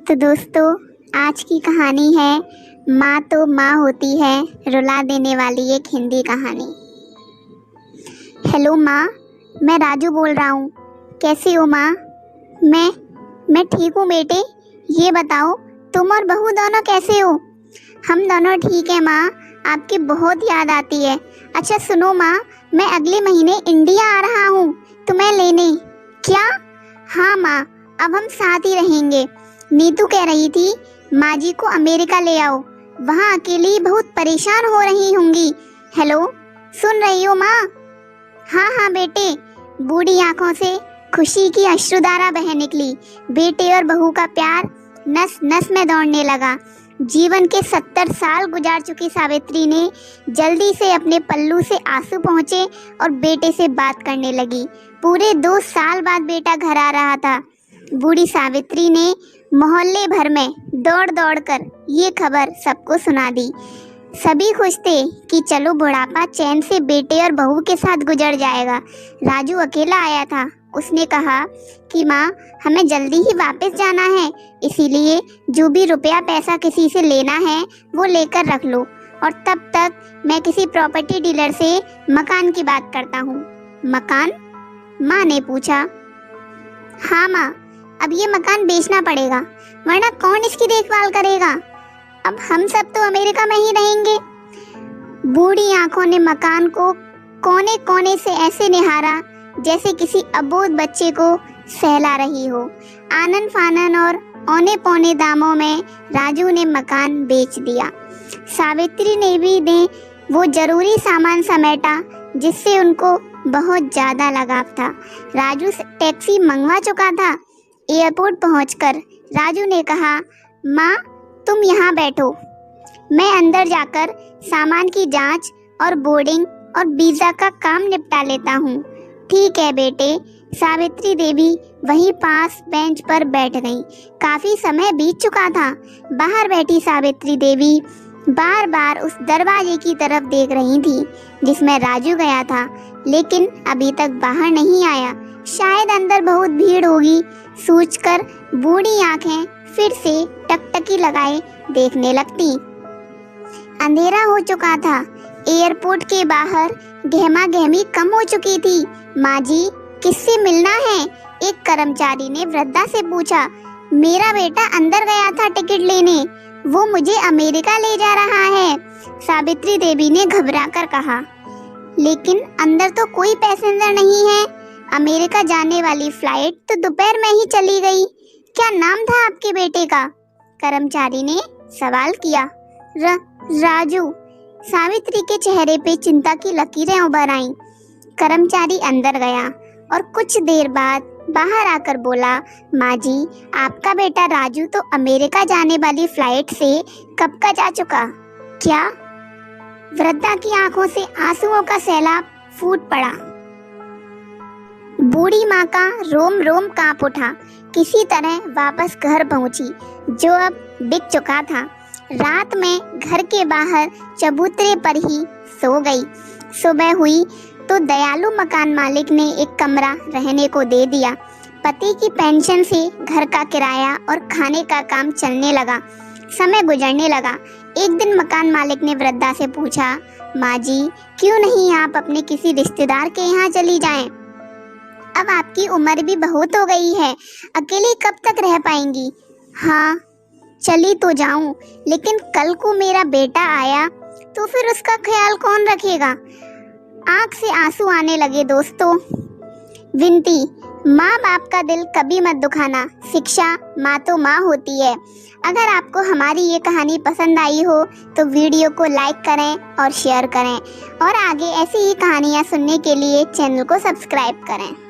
तो दोस्तों, आज की कहानी है माँ तो माँ होती है, रुला देने वाली एक हिंदी कहानी। हेलो माँ, मैं राजू बोल रहा हूँ। कैसी हो माँ? मैं ठीक हूँ बेटे। ये बताओ, तुम और बहू दोनों कैसे हो? हम दोनों ठीक हैं माँ, आपकी बहुत याद आती है। अच्छा सुनो माँ, मैं अगले महीने इंडिया आ रहा हूँ तुम्हें लेने। क्या? हाँ माँ, अब हम साथ ही रहेंगे। नीतू कह रही थी माँ जी को अमेरिका ले आओ, वहाँ अकेली बहुत परेशान हो रही होंगी। हेलो, सुन रही हो माँ? हाँ हाँ बेटे। बूढ़ी आंखों से खुशी की अश्रुधारा बह निकली। बेटे और बहू का प्यार नस नस में दौड़ने लगा। जीवन के 70 साल गुजार चुकी सावित्री ने जल्दी से अपने पल्लू से आंसू पहुँचे और बेटे से बात करने लगी। पूरे 2 साल बाद बेटा घर आ रहा था। बूढ़ी सावित्री ने मोहल्ले भर में दौड़ दौड़ कर ये खबर सबको सुना दी। सभी खुश थे कि चलो बुढ़ापा चैन से बेटे और बहू के साथ गुजर जाएगा। राजू अकेला आया था। उसने कहा कि माँ, हमें जल्दी ही वापस जाना है, इसीलिए जो भी रुपया पैसा किसी से लेना है वो लेकर रख लो, और तब तक मैं किसी प्रॉपर्टी डीलर से मकान की बात करता हूँ। मकान? माँ ने पूछा। हाँ माँ, अब ये मकान बेचना पड़ेगा, वरना कौन इसकी देखभाल करेगा? अब हम सब तो अमेरिका में ही रहेंगे। बूढ़ी आंखों ने मकान को कोने कोने से ऐसे निहारा जैसे किसी अबोध बच्चे को सहला रही हो। आनन फानन और औने पौने दामों में राजू ने मकान बेच दिया। सावित्री ने वो जरूरी सामान समेटा जिससे उनको बहुत ज़्यादा लगाव था। राजू टैक्सी मंगवा चुका था। एयरपोर्ट पहुंचकर राजू ने कहा, माँ तुम यहाँ बैठो, मैं अंदर जाकर सामान की जांच और बोर्डिंग और वीज़ा का काम निपटा लेता हूँ। ठीक है बेटे। सावित्री देवी वहीं पास बेंच पर बैठ गई। काफ़ी समय बीत चुका था। बाहर बैठी सावित्री देवी बार बार उस दरवाजे की तरफ देख रही थी जिसमें राजू गया था, लेकिन अभी तक बाहर नहीं आया। शायद अंदर बहुत भीड़ होगी सोचकर बूढ़ी आंखें फिर से टकटकी लगाए देखने लगती। अंधेरा हो चुका था। एयरपोर्ट के बाहर गहमा गहमी कम हो चुकी थी। माँ जी, किससे मिलना है? एक कर्मचारी ने वृद्धा से पूछा। मेरा बेटा अंदर गया था टिकट लेने, वो मुझे अमेरिका ले जा रहा है, सावित्री देवी ने घबरा कर कहा। लेकिन अंदर तो कोई पैसेंजर नहीं है। अमेरिका जाने वाली फ्लाइट तो दोपहर में ही चली गई। क्या नाम था आपके बेटे का? कर्मचारी ने सवाल किया। राजू। सावित्री के चेहरे पे चिंता की लकीरें उभर आईं। कर्मचारी अंदर गया और कुछ देर बाद बाहर आकर बोला, माँ जी, आपका बेटा राजू तो अमेरिका जाने वाली फ्लाइट से कब का जा चुका। क्या? वृद्धा की आंखों से आंसुओं का सैलाब फूट पड़ा। बूढ़ी माँ का रोम रोम कांप उठा। किसी तरह वापस घर पहुंची, जो अब बिक चुका था। रात में घर के बाहर चबूतरे पर ही सो गई। सुबह हुई तो दयालु मकान मालिक ने एक कमरा रहने को दे दिया। पति की पेंशन से घर का किराया और खाने का काम चलने लगा। समय गुजरने लगा। एक दिन मकान मालिक ने वृद्धा से पूछा, माँ जी, क्यों नहीं आप अपने किसी रिश्तेदार के यहाँ चली जाएं? अब आपकी उम्र भी बहुत हो गई है, अकेली कब तक रह पाएंगी? हाँ, चली तो जाऊं, लेकिन कल को मेरा बेटा आया तो फिर उसका ख्याल कौन रखेगा? आंख से आंसू आने लगे दोस्तों। विनती, माँ बाप का दिल कभी मत दुखाना। शिक्षा माँ तो माँ होती है। अगर आपको हमारी ये कहानी पसंद आई हो तो वीडियो को लाइक करें और शेयर करें, और आगे ऐसी ही कहानियाँ सुनने के लिए चैनल को सब्सक्राइब करें।